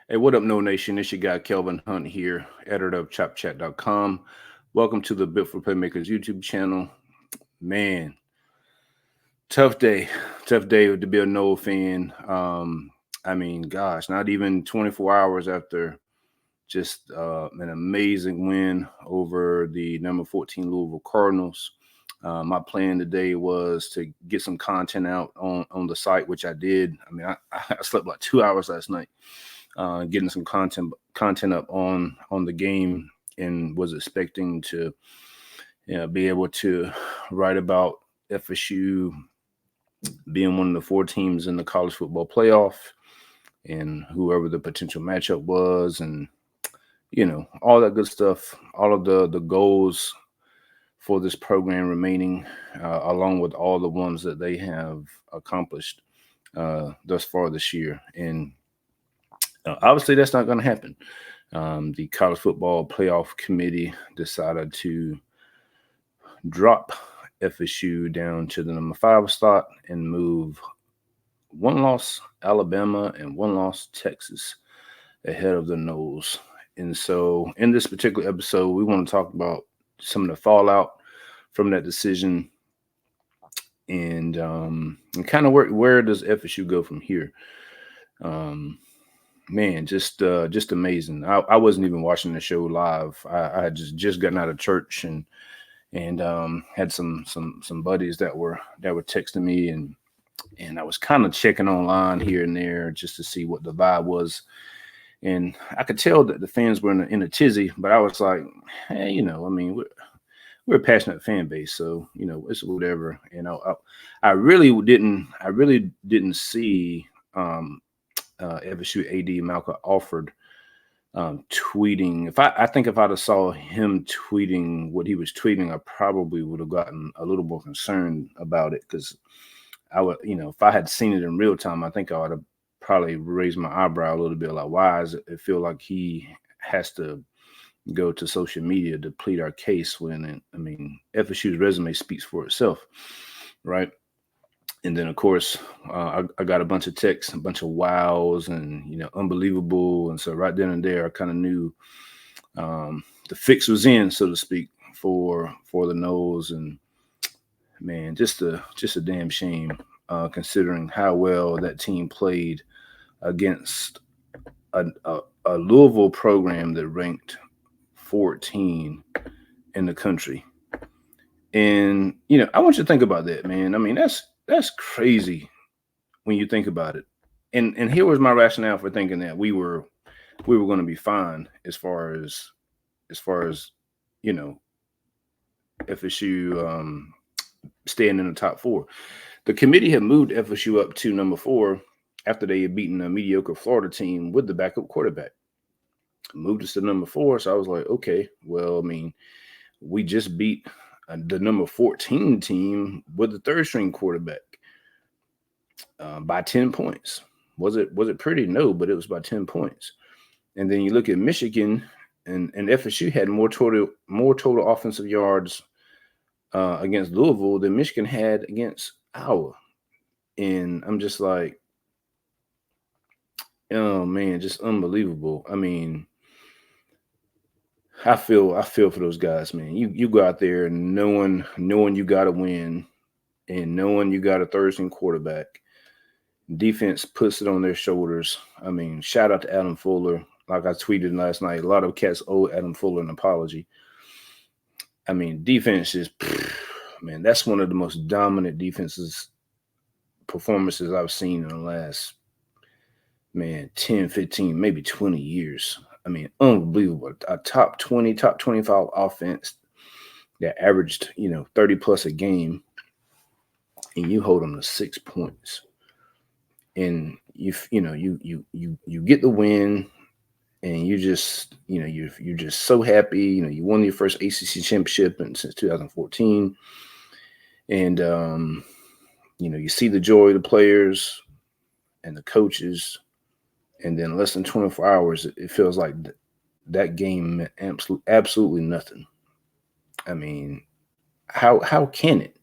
Hey, what up, No Nation? It's your guy Kelvin Hunt here, editor of ChopChat.com. Welcome to the Built for Playmakers YouTube channel. Man, tough day. Tough day to be a Noles fan. Gosh, not even 24 hours after just an amazing win over the number 14 Louisville Cardinals. My plan today was to get some content out on the site, which I did. I slept like 2 hours last night. Getting some content up on the game, and was expecting to be able to write about FSU being one of the four teams in the college football playoff and whoever the potential matchup was, and all that good stuff, all of the goals for this program remaining, along with all the ones that they have accomplished thus far this year. And obviously, that's not going to happen. The College Football Playoff Committee decided to drop FSU down to the number 5 slot and move one loss Alabama and one loss Texas ahead of the Noles. And so, in this particular episode, we want to talk about some of the fallout from that decision, and kind of where does FSU go from here. Man, just amazing. I wasn't even watching the show live. I had just gotten out of church and had some buddies that were texting me, and I was kind of checking online here and there just to see what the vibe was. And I could tell that the fans were in a tizzy, but I was like, hey, we're a passionate fan base, so it's whatever. I really didn't see FSU AD Malcolm Alford tweeting. I think if I'd have saw him tweeting what he was tweeting, I probably would have gotten a little more concerned about it, because I would, if I had seen it in real time, I think I would have probably raised my eyebrow a little bit, like, why does it feel like he has to go to social media to plead our case when FSU's resume speaks for itself, right? And then, of course, I got a bunch of texts, a bunch of wows, and unbelievable. And so right then and there, I kind of knew the fix was in, so to speak, for the Noles. And man, just a damn shame, considering how well that team played against a Louisville program that ranked 14 in the country. And I want you to think about that, man. That's crazy when you think about it. And here was my rationale for thinking that we were going to be fine as far as FSU staying in the top 4. The committee had moved FSU up to number 4 after they had beaten a mediocre Florida team with the backup quarterback. Moved us to number 4, so I was like, okay, well, we just beat the number 14 team with the third string quarterback by 10 points. Was it pretty? No, but it was by 10 points. And then you look at Michigan, and FSU had more total offensive yards against Louisville than Michigan had against Iowa. And I'm just like, oh man, just unbelievable. I feel for those guys, man. You go out there and knowing you got to win, and knowing you got a third string quarterback. Defense puts it on their shoulders. Shout out to Adam Fuller. Like I tweeted last night, a lot of cats owe Adam Fuller an apology. Defense is, man, that's one of the most dominant performances I've seen in the last, 10, 15, maybe 20 years. Unbelievable. A top 20, top 25 offense that averaged, 30 plus a game, and you hold them to 6 points. And you get the win, and you just, you're just so happy. You won your first ACC championship since 2014. And, you see the joy of the players and the coaches. And then less than 24 hours, it feels like that game meant absolutely nothing. How can it?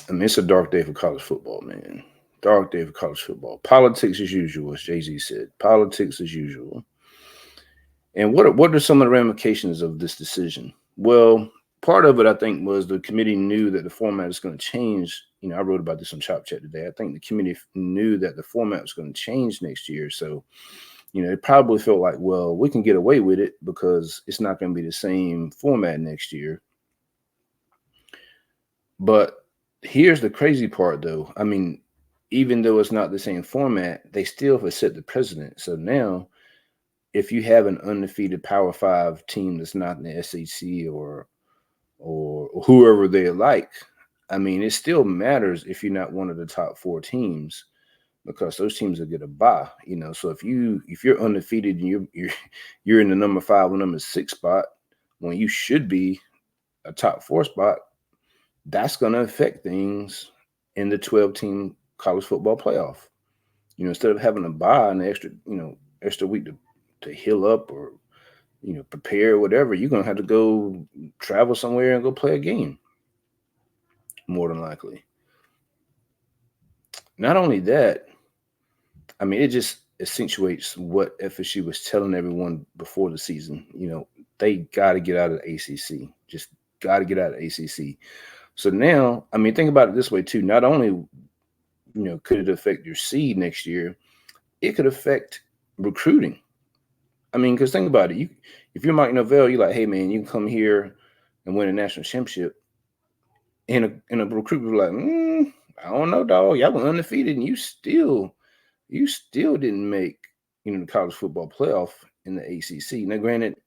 It's a dark day for college football, man. Dark day for college football. Politics as usual, as Jay-Z said. Politics as usual. And what are some of the ramifications of this decision? Well, part of it, I think, was the committee knew that the format is going to change. I wrote about this on Chop Chat today. I think the committee knew that the format was going to change next year. So, it probably felt like, well, we can get away with it because it's not going to be the same format next year. But here's the crazy part, though. I mean, even though it's not the same format, they still have set the precedent. So now, if you have an undefeated Power 5 team that's not in the SEC or whoever they like, I mean, it still matters if you're not one of the top 4 teams, because those teams will get a bye. So if you're undefeated and you're in the number 5 or number 6 spot when you should be a top 4 spot, that's going to affect things in the 12-team college football playoff. Instead of having a bye and extra week to heal up or prepare, whatever, you're going to have to go travel somewhere and go play a game, more than likely. Not only that, I mean, it just accentuates what FSU was telling everyone before the season. They got to get out of the ACC. Just got to get out of the ACC. So now, I mean, think about it this way too. Not only, could it affect your seed next year, it could affect recruiting. I mean, because think about it. If you're Mike Norvell, you're like, hey man, you can come here and win a national championship. And a recruiter was like, I don't know, dog. Y'all were undefeated, and you still didn't make the college football playoff in the ACC. Now, granted,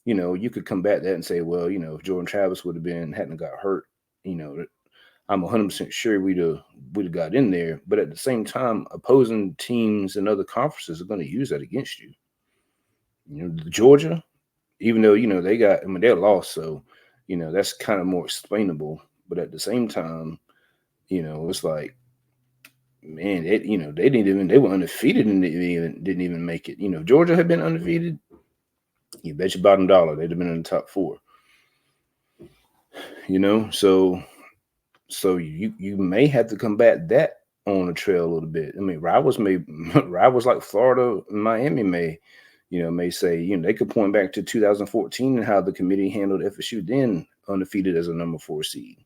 you could combat that and say, well, if Jordan Travis hadn't got hurt, I'm 100% sure we'd have got in there. But at the same time, opposing teams and other conferences are going to use that against you. Georgia, even though they're lost, so that's kind of more explainable. But at the same time, it's like, man, they were undefeated and didn't even make it. If Georgia had been undefeated, you bet your bottom dollar they'd have been in the top 4. So you may have to combat that on the trail a little bit. I mean, rivals like Florida and Miami may say, they could point back to 2014 and how the committee handled FSU then undefeated as a number 4 seed.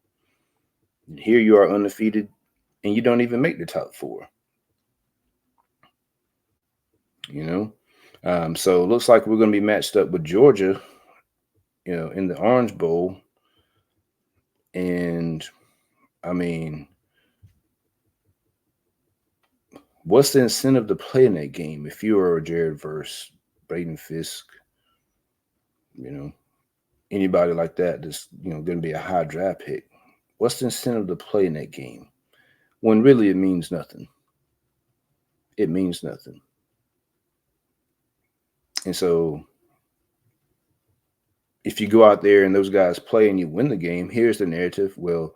And here you are undefeated and you don't even make the top 4. So it looks like we're going to be matched up with Georgia, in the Orange Bowl. And I mean, what's the incentive to play in that game if you are Jared Verse, Braden Fisk, anybody like that that's going to be a high draft pick? What's the incentive to play in that game when really it means nothing? It means nothing. And so if you go out there and those guys play and you win the game, here's the narrative. Well,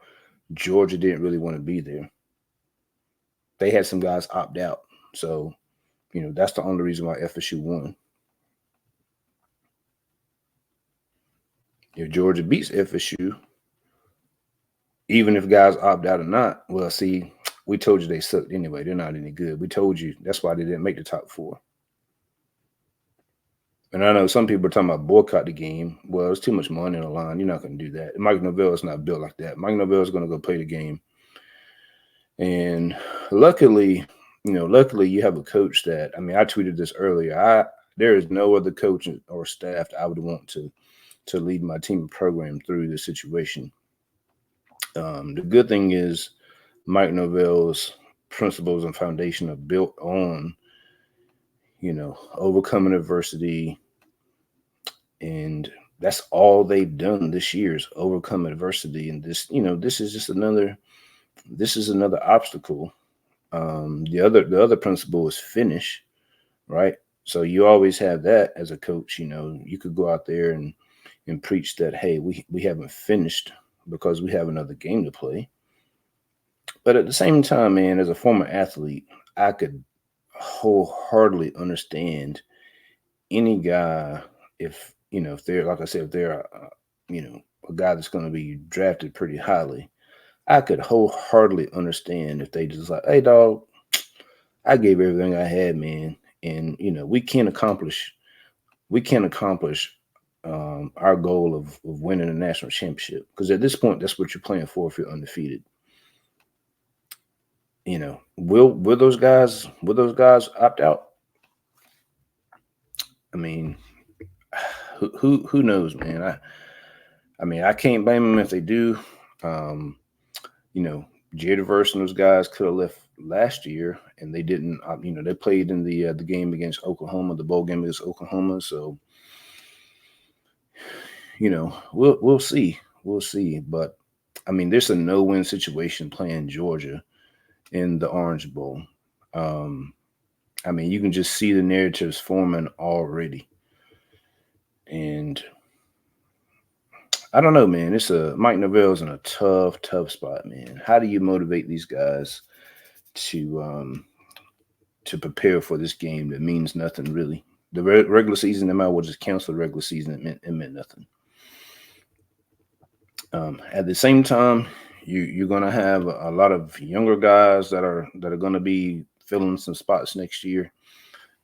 Georgia didn't really want to be there. They had some guys opt out. So, that's the only reason why FSU won. If Georgia beats FSU, even if guys opt out or not, well, see, we told you they sucked anyway. They're not any good. We told you that's why they didn't make the top 4. And I know some people are talking about boycott the game. Well, there's too much money on the line. You're not going to do that. Mike Norvell is not built like that. Mike Norvell is going to go play the game. And luckily you have a coach that, I mean, I tweeted this earlier. There is no other coach or staff that I would want to lead my team and program through this situation. The good thing is Mike Norvell's principles and foundation are built on, overcoming adversity. And that's all they've done this year is overcome adversity. And this is another obstacle. The other principle is finish, right? So you always have that as a coach. You could go out there and preach that, hey, we haven't finished because we have another game to play. But at the same time, man, as a former athlete, I could wholeheartedly understand any guy if they're, like I said, if they're a guy that's going to be drafted pretty highly. I could wholeheartedly understand if they just like, hey, dog, I gave everything I had, man. And we can't accomplish our goal of winning a national championship, because at this point, that's what you're playing for if you're undefeated. Will those guys opt out? I mean, who knows, man. I mean, I can't blame them if they do. Um, you know, Jadaverse and those guys could have left last year, and they didn't. They played in the game against Oklahoma, the bowl game against Oklahoma. So we'll see, we'll see. But I mean, there's a no-win situation playing Georgia in the Orange Bowl. Um, I mean, you can just see the narratives forming already, and I don't know, man. Mike Norvell's in a tough, tough spot, man. How do you motivate these guys to to prepare for this game that means nothing really? The regular season, they might well just cancel the regular season. It meant nothing. At the same time, you're gonna have a lot of younger guys that are gonna be filling some spots next year,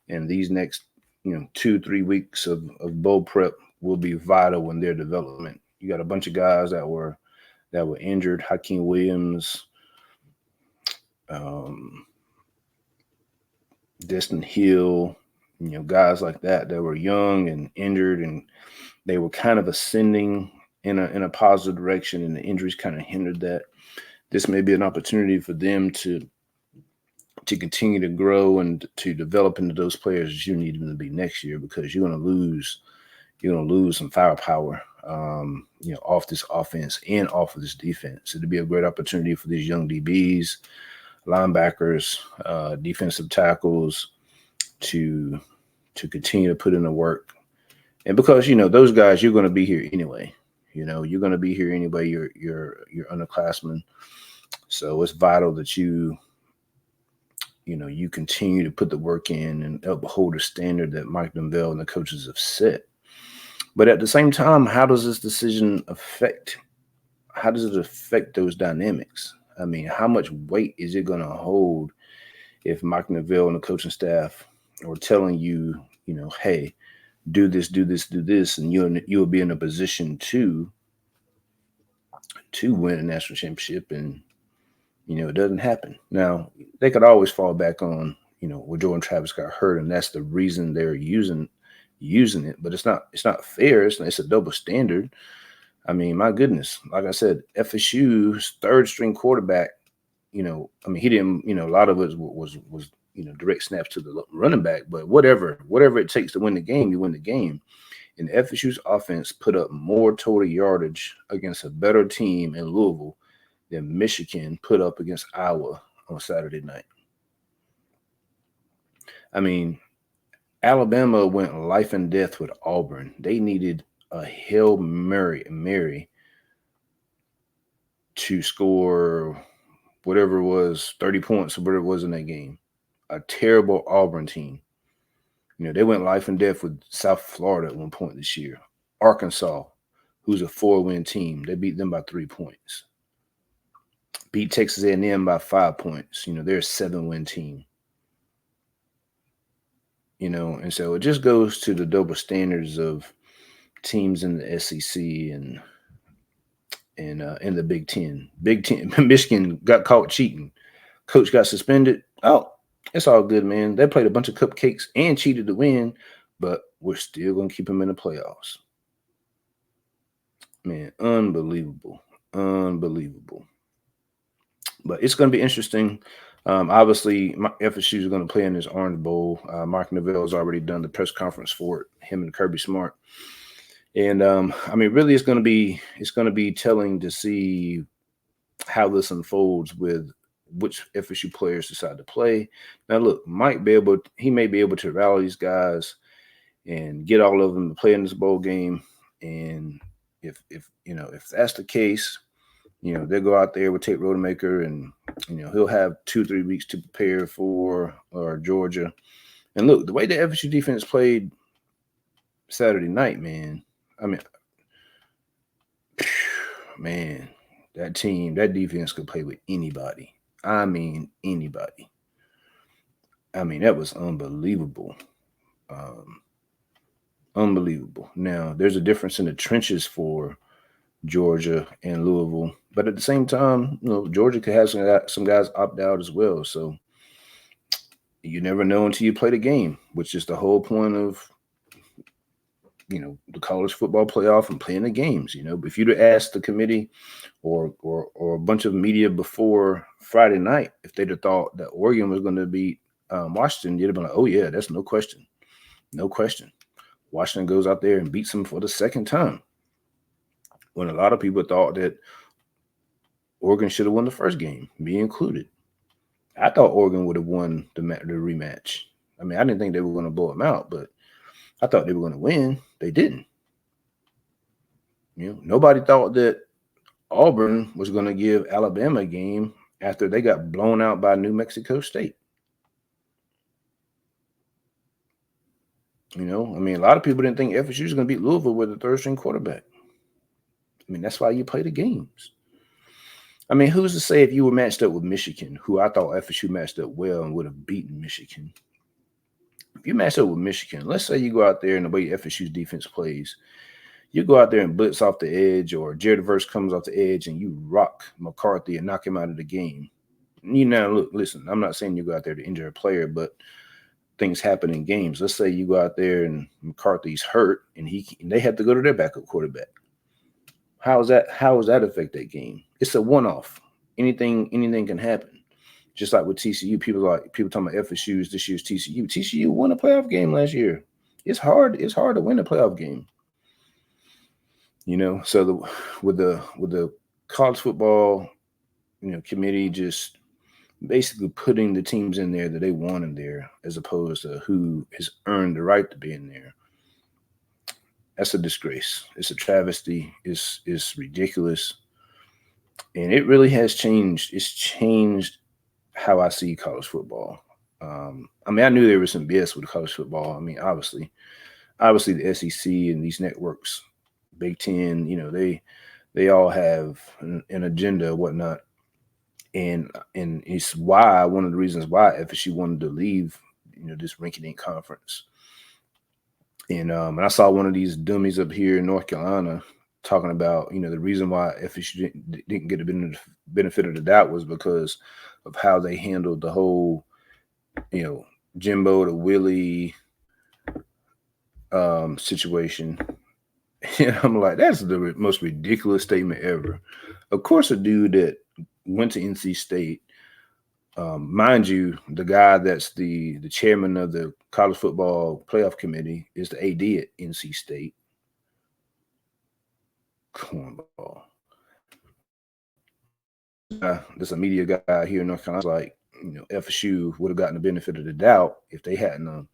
and these next 2-3 weeks of bowl prep will be vital in their development. You got a bunch of guys that were injured. Hakeem Williams, um, Destin Hill, guys like that were young and injured, and they were kind of ascending in a positive direction, and the injuries kind of hindered that. This may be an opportunity for them to continue to grow and to develop into those players that you need them to be next year, because you're gonna lose some firepower, off this offense and off of this defense. It'd be a great opportunity for these young DBs, linebackers, defensive tackles to continue to put in the work. And because those guys, you're going to be here anyway. You're going to be here anyway. You're underclassmen, so it's vital that you continue to put the work in and uphold the standard that Mike Norvell and the coaches have set. But at the same time, how does this decision affect? How does it affect those dynamics? I mean, how much weight is it going to hold if Mike Norvell and the coaching staff are telling you, hey, do this, do this, do this, and you'll be in a position to win a national championship, and it doesn't happen. Now they could always fall back on where Jordan Travis got hurt, and that's the reason they're using it. But it's not fair. It's a double standard. I mean, my goodness, like I said, FSU's third string quarterback. I mean, he didn't. A lot of it was direct snaps to the running back, but whatever it takes to win the game, you win the game. And FSU's offense put up more total yardage against a better team in Louisville than Michigan put up against Iowa on Saturday night. I mean, Alabama went life and death with Auburn. They needed a Hail Mary to score whatever it was, 30 points or whatever it was in that game. A terrible Auburn team. They went life and death with South Florida at one point this year. Arkansas, who's a 4-win team, they beat them by 3 points. Beat Texas A&M by 5 points. They're a 7-win team. And so it just goes to the double standards of teams in the SEC and in the Big Ten. Big Ten, Michigan got caught cheating. Coach got suspended. Oh, it's all good, man. They played a bunch of cupcakes and cheated to win, but we're still going to keep them in the playoffs. Man, unbelievable. Unbelievable. But it's going to be interesting. Obviously, FSU is going to play in this Orange Bowl. Mark Neville has already done the press conference for it, him and Kirby Smart. And I mean, really, it's going to be telling to see how this unfolds with which FSU players decide to play. Now, look, he may be able to rally these guys and get all of them to play in this bowl game. And if that's the case, they'll go out there with Tate Rodemaker, and he'll have 2-3 weeks to prepare for Georgia. And look, the way the FSU defense played Saturday night, man. I mean, man, that defense could play with anybody. I mean, anybody. I mean, that was unbelievable. Um, Unbelievable. Now, there's a difference in the trenches for Georgia and Louisville, but at the same time, Georgia could have some guys opt out as well. So you never know until you play the game, which is the whole point of the college football playoff and playing the games. But if you'd have asked the committee or a bunch of media before Friday night if they'd have thought that Oregon was going to beat Washington, you'd have been like, oh yeah, that's no question, no question. Washington goes out there and beats them for the second time, when a lot of people thought that Oregon should have won the first game, me included. I thought Oregon would have won the rematch. I mean, I didn't think they were going to blow them out, but I thought they were going to win. They didn't. Nobody thought that Auburn was going to give Alabama a game after they got blown out by New Mexico State. I mean, a lot of people didn't think FSU was going to beat Louisville with a third-string quarterback. I mean, that's why you play the games. I mean, who's to say if you were matched up with Michigan, who I thought FSU matched up well and would have beaten Michigan? If you match up with Michigan, let's say you go out there and the way FSU's defense plays, you go out there and blitz off the edge, or Jared Verse comes off the edge and you rock McCarthy and knock him out of the game. Look, listen, I'm not saying you go out there to injure a player, but things happen in games. Let's say you go out there and McCarthy's hurt and they have to go to their backup quarterback. How does that affect that game? It's a one-off. Anything can happen. Just like with TCU, people talking about FSU is this year's TCU. TCU won a playoff game last year. It's hard to win a playoff game. So with the college football, committee just basically putting the teams in there that they want in there, as opposed to who has earned the right to be in there. That's a disgrace. It's a travesty. It's ridiculous. And it really has changed. It's changed how I see college football. I mean, I knew there was some BS with college football. I mean, obviously the SEC and these networks, Big Ten, they all have an agenda and whatnot. And it's one of the reasons why FSU wanted to leave, this rinky-dink conference. And I saw one of these dummies up here in North Carolina talking about, the reason why FSU didn't get the benefit of the doubt was because of how they handled the whole, Jimbo to Willie situation. And I'm like, that's the most ridiculous statement ever. Of course, a dude that went to NC State, mind you, the guy that's the chairman of the college football playoff committee is the AD at NC State. Cornball. There's a media guy here in North Carolina. Like, FSU would have gotten the benefit of the doubt if they hadn't,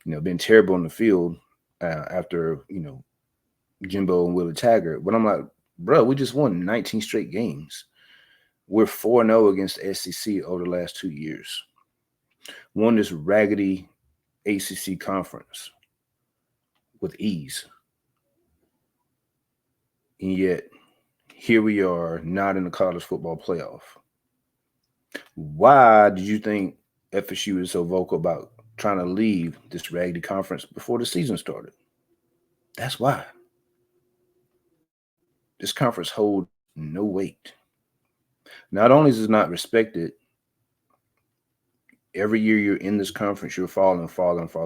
been terrible on the field after, Jimbo and Willie Taggart. But I'm like, bro, we just won 19 straight games. We're 4-0 against the SEC over the last 2 years. Won this raggedy ACC conference with ease. And yet, here we are, not in the college football playoff. Why did you think FSU is so vocal about trying to leave this raggedy conference before the season started? That's why. This conference holds no weight. Not only is it not respected, every year you're in this conference, you're falling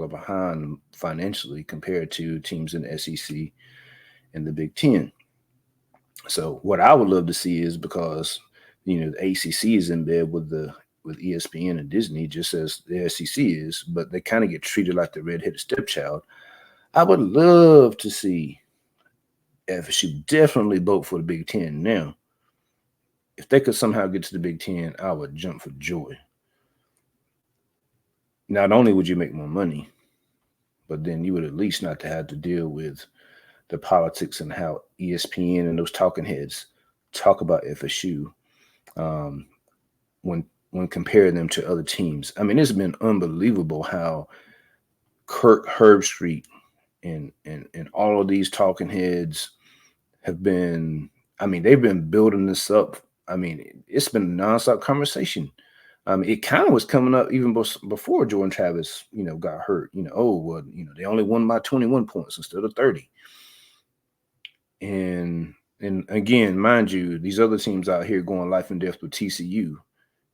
behind financially compared to teams in the SEC and the Big Ten. So what I would love to see is, because the ACC is in bed with ESPN and Disney, just as the SEC is, but they kind of get treated like the redheaded stepchild. I would love to see FSU definitely vote for the Big Ten. Now, if they could somehow get to the Big Ten, I would jump for joy. Not only would you make more money, but then you would at least not have to deal with the politics and how ESPN and those talking heads talk about FSU when comparing them to other teams. I mean, it's been unbelievable how Kirk Herbstreit and all of these talking heads have been, I mean, they've been building this up. I mean, it's been a nonstop conversation It kind of was coming up even before Jordan Travis, got hurt. Oh well, they only won by 21 points instead of 30. And again, mind you, these other teams out here going life and death with TCU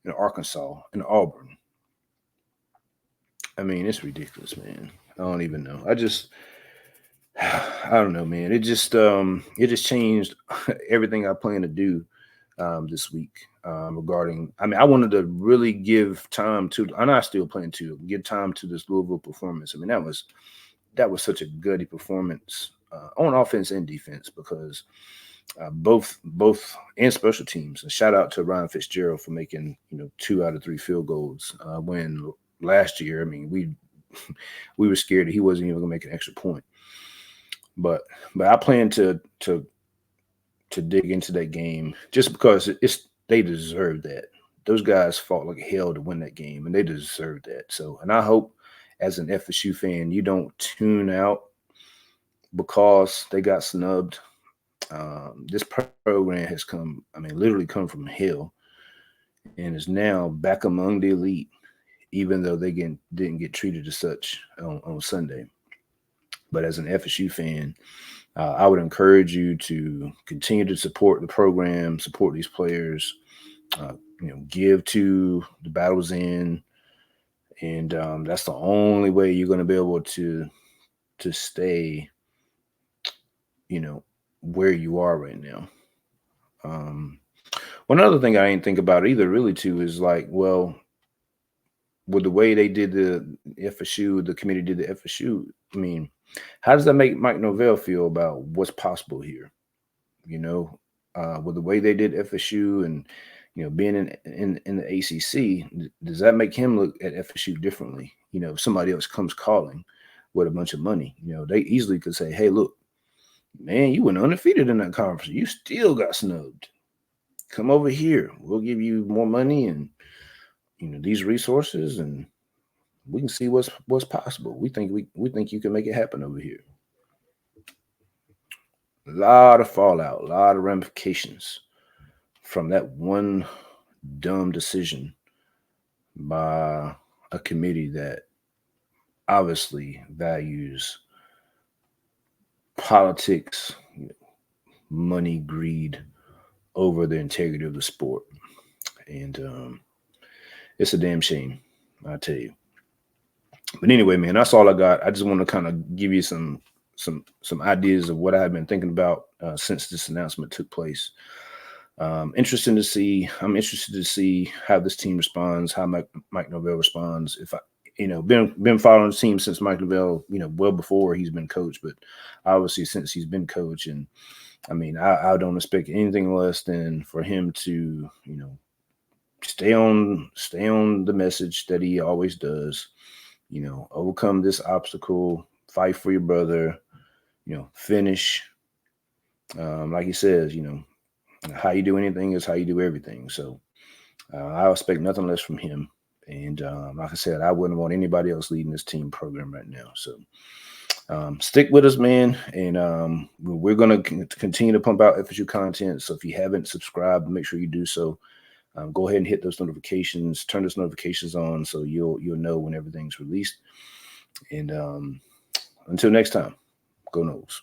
and Arkansas and Auburn. I mean, it's ridiculous, man. I don't even know. I don't know, man. It just changed everything I plan to do this week regarding. I mean, I wanted to really give time to, and I still plan to give time to this Louisville performance. I mean, that was such a gutty performance on offense and defense because both and special teams. A shout out to Ryan Fitzgerald for making 2 out of 3 field goals when last year. I mean, we were scared that he wasn't even going to make an extra point. But I plan to dig into that game just because they deserve that. Those guys fought like hell to win that game, and they deserve that. So, and I hope as an FSU fan, you don't tune out because they got snubbed. This program has literally come from hell and is now back among the elite, even though they didn't get treated as such on Sunday. But as an FSU fan, I would encourage you to continue to support the program, support these players, give to the battle's end. And that's the only way you're going to be able to stay, where you are right now. One other thing I didn't think about either really too is like, well, with the way they did the FSU, the committee did the FSU, I mean, how does that make Mike Norvell feel about what's possible here? With the way they did FSU and being in the ACC, does that make him look at FSU differently? If somebody else comes calling with a bunch of money, they easily could say, "Hey, look, man, you went undefeated in that conference. You still got snubbed. Come over here. We'll give you more money and these resources, and we can see what's possible. We think you can make it happen over here." A lot of fallout, a lot of ramifications from that one dumb decision by a committee that obviously values politics, money, greed over the integrity of the sport. And it's a damn shame, I tell you. But anyway, man, that's all I got. I just want to kind of give you some ideas of what I've been thinking about since this announcement took place. I'm interested to see how this team responds, how Mike Norvell responds. If I, been following the team since Mike Norvell, well before he's been coach, but obviously since he's been coach, and I mean, I don't expect anything less than for him to, stay on the message that he always does. Overcome this obstacle, fight for your brother, finish. Like he says, how you do anything is how you do everything. So I expect nothing less from him. And like I said, I wouldn't want anybody else leading this team program right now. So stick with us, man. And we're going to continue to pump out FSU content. So if you haven't subscribed, make sure you do so. Go ahead and hit those notifications, turn those notifications on so you'll know when everything's released. And until next time, go Noles.